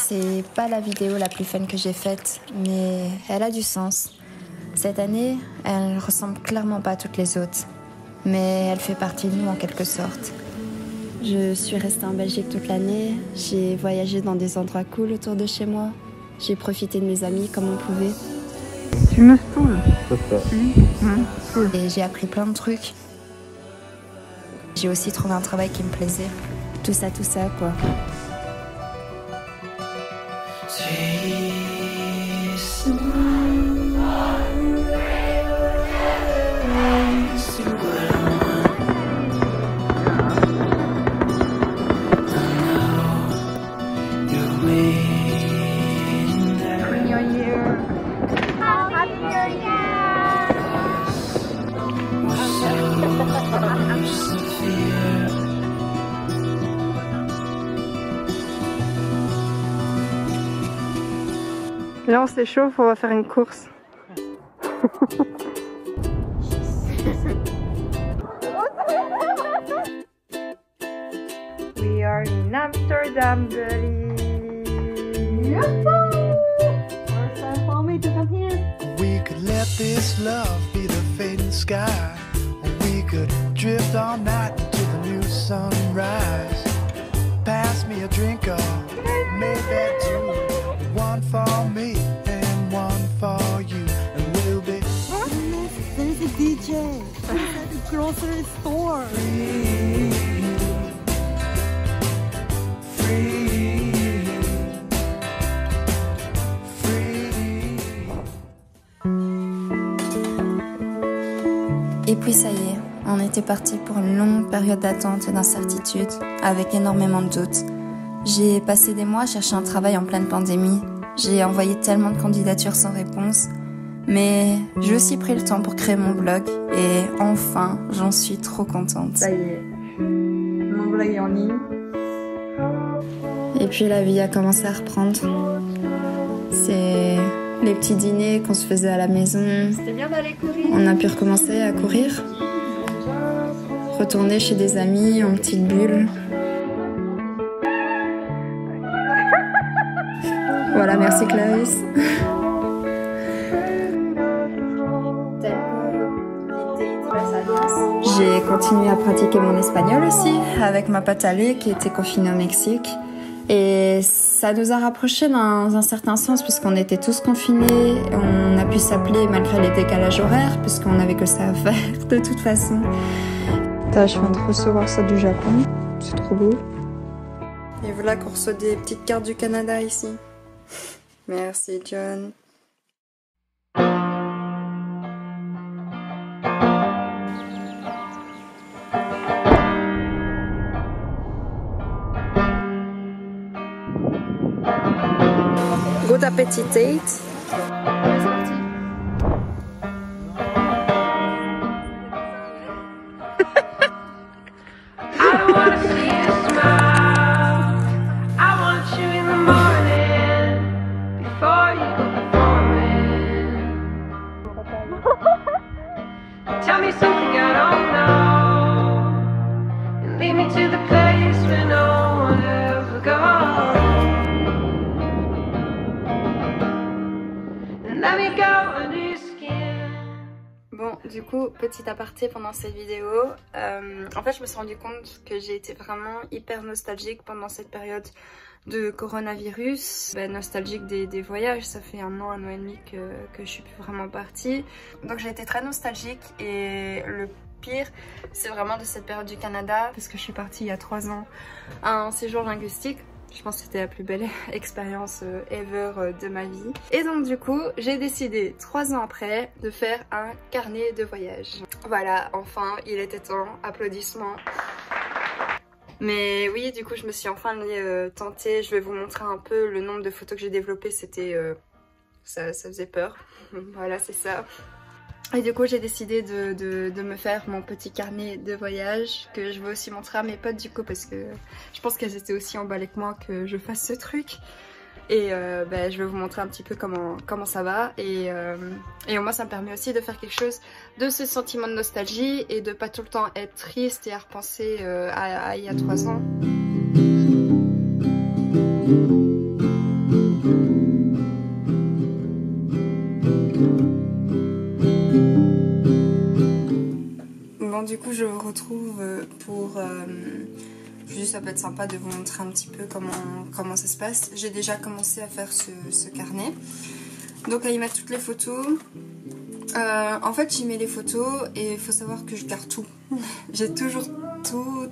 c'est pas la vidéo la plus fun que j'ai faite, mais elle a du sens. Cette année, elle ressemble clairement pas à toutes les autres, mais elle fait partie de nous en quelque sorte. Je suis restée en Belgique toute l'année, j'ai voyagé dans des endroits cool autour de chez moi, j'ai profité de mes amis comme on pouvait. Tu me saoules. Et j'ai appris plein de trucs. J'ai aussi trouvé un travail qui me plaisait. Tout ça quoi. Là on s'échauffe, on va faire une course. We are in Amsterdam, buddy. We could let this love be the fading sky, or we could drift all night into the new sunrise. Pass me a drink or maybe two, one for me and one for you, and we'll be There's a DJ at the grocery store. free, free, free. Et puis ça y est, on était parti pour une longue période d'attente et d'incertitude, avec énormément de doutes. J'ai passé des mois à chercher un travail en pleine pandémie. J'ai envoyé tellement de candidatures sans réponse. Mais j'ai aussi pris le temps pour créer mon blog et enfin, j'en suis trop contente. Ça y est, mon blog est en ligne. Et puis la vie a commencé à reprendre. C'est les petits dîners qu'on se faisait à la maison. C'était bien d'aller courir. On a pu recommencer à courir. Retourner chez des amis en petite bulle. Voilà, merci Clarisse. J'ai continué à pratiquer mon espagnol aussi avec ma pote Ale qui était confinée au Mexique. Et ça nous a rapprochés dans un certain sens puisqu'on était tous confinés. On a pu s'appeler malgré les décalages horaires puisqu'on n'avait que ça à faire de toute façon. Je viens de recevoir ça du Japon. C'est trop beau. Et voilà qu'on reçoit des petites cartes du Canada ici. Merci John. Good appétit Tate. Tell me something I don't know, and lead me to the place where no one ever goes, and let me go under your skin. Bon, du coup, petit aparté pendant cette vidéo. En fait, je me suis rendu compte que j'ai été vraiment hyper nostalgique pendant cette période de coronavirus, nostalgique des voyages. Ça fait un an et demi que je suis plus vraiment partie, donc j'ai été très nostalgique. Et le pire, c'est vraiment de cette période du Canada parce que je suis partie il y a 3 ans à un séjour linguistique. Je pense que c'était la plus belle expérience ever de ma vie. Et donc du coup, j'ai décidé 3 ans après de faire un carnet de voyage. Voilà, enfin, il était temps. Applaudissements. Mais oui, du coup, je me suis enfin tentée. Je vais vous montrer un peu le nombre de photos que j'ai développées. C'était... ça faisait peur. Voilà, c'est ça. Et du coup, j'ai décidé de me faire mon petit carnet de voyage que je vais aussi montrer à mes potes du coup parce que je pense qu'elles étaient aussi emballées que moi que je fasse ce truc. Et je vais vous montrer un petit peu comment ça va. Et moi, ça me permet aussi de faire quelque chose de ce sentiment de nostalgie et de pas tout le temps être triste et à repenser à il y a 3 ans. coup je vous retrouve pour... juste ça peut être sympa de vous montrer un petit peu comment ça se passe. J'ai déjà commencé à faire ce carnet. Donc à y mettre toutes les photos. En fait j'y mets les photos et il faut savoir que je garde tout. J'ai toujours tout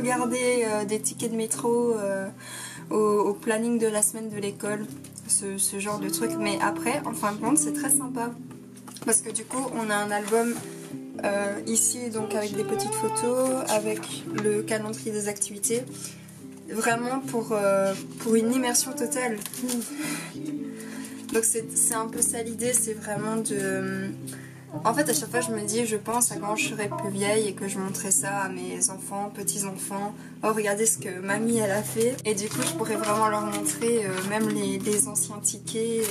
gardé, des tickets de métro au planning de la semaine de l'école, ce genre de truc. Mais après en fin de compte c'est très sympa parce que du coup on a un album ici donc avec des petites photos, avec le calendrier des activités, vraiment pour une immersion totale. Donc c'est un peu ça l'idée, c'est vraiment de... En fait à chaque fois je me dis, je pense à quand je serai plus vieille et que je montrerai ça à mes enfants, petits-enfants. Oh regardez ce que mamie elle a fait. Et du coup je pourrais vraiment leur montrer même les anciens tickets.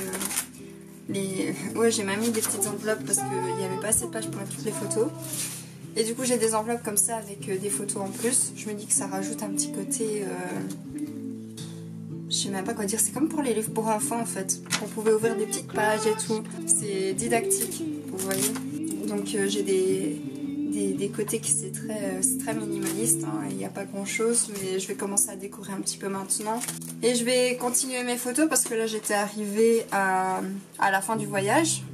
Ouais, j'ai même mis des petites enveloppes parce qu'il n'y avait pas assez de pages pour mettre toutes les photos. Et du coup j'ai des enveloppes comme ça avec des photos en plus. Je me dis que ça rajoute un petit côté... Je sais même pas quoi dire, c'est comme pour les livres pour enfants en fait. On pouvait ouvrir des petites pages et tout. C'est didactique, vous voyez. Donc j'ai des côtés qui c'est très minimaliste, hein. Il n'y a pas grand chose, mais je vais commencer à découvrir un petit peu maintenant. Et je vais continuer mes photos parce que là j'étais arrivée à la fin du voyage.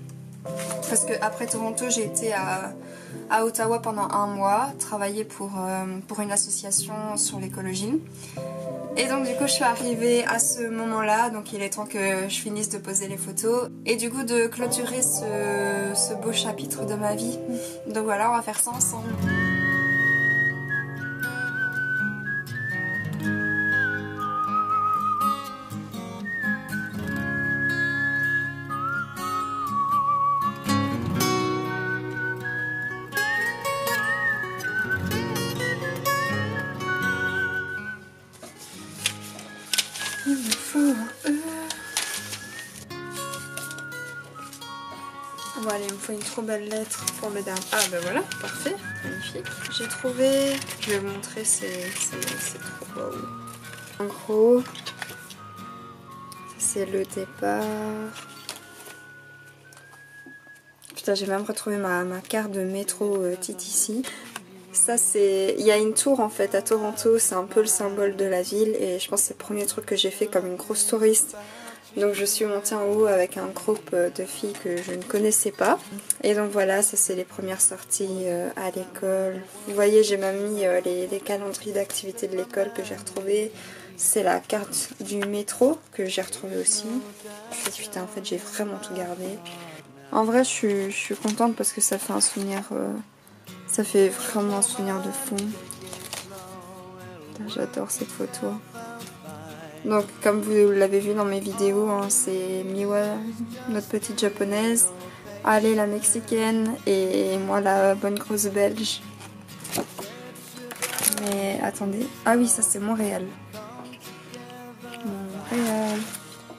Parce que après Toronto j'ai été à Ottawa pendant 1 mois, travailler pour une association sur l'écologie. Et donc du coup je suis arrivée à ce moment-là, donc il est temps que je finisse de poser les photos et du coup de clôturer ce beau chapitre de ma vie. Donc voilà, on va faire ça ensemble. Il me faut un E. Bon allez, il me faut une trop belle lettre pour le dernier. Ah ben voilà, parfait, magnifique. J'ai trouvé, je vais vous montrer, c'est trop beau. En gros, c'est le départ. Putain, j'ai même retrouvé ma carte de métro TTC. Ça c'est... Il y a une tour en fait à Toronto, c'est un peu le symbole de la ville et je pense que c'est le premier truc que j'ai fait comme une grosse touriste. Donc je suis montée en haut avec un groupe de filles que je ne connaissais pas. Et donc voilà, ça c'est les premières sorties à l'école. Vous voyez, j'ai même mis les calendriers d'activités de l'école que j'ai retrouvés. C'est la carte du métro que j'ai retrouvée aussi. Je me suis dit putain, en fait j'ai vraiment tout gardé. En vrai je suis contente parce que ça fait un souvenir... Ça fait vraiment un souvenir de fou. J'adore cette photo. Donc comme vous l'avez vu dans mes vidéos, hein, c'est Miwa, notre petite japonaise, Ale la mexicaine et moi la bonne grosse belge. Mais attendez, ah oui ça c'est Montréal. Montréal.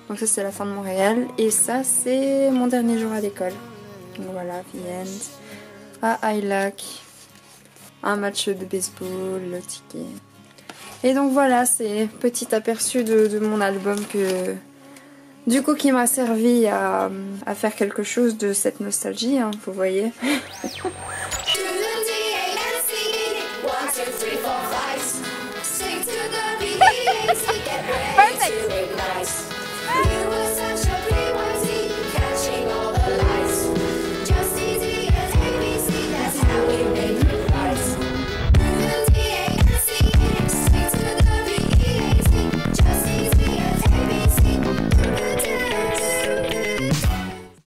Donc ça c'est la fin de Montréal et ça c'est mon dernier jour à l'école. Donc voilà, the end. À Ilac, un match de baseball, le ticket. Et donc voilà, c'est petit aperçu de mon album que du coup qui m'a servi à faire quelque chose de cette nostalgie, hein, vous voyez.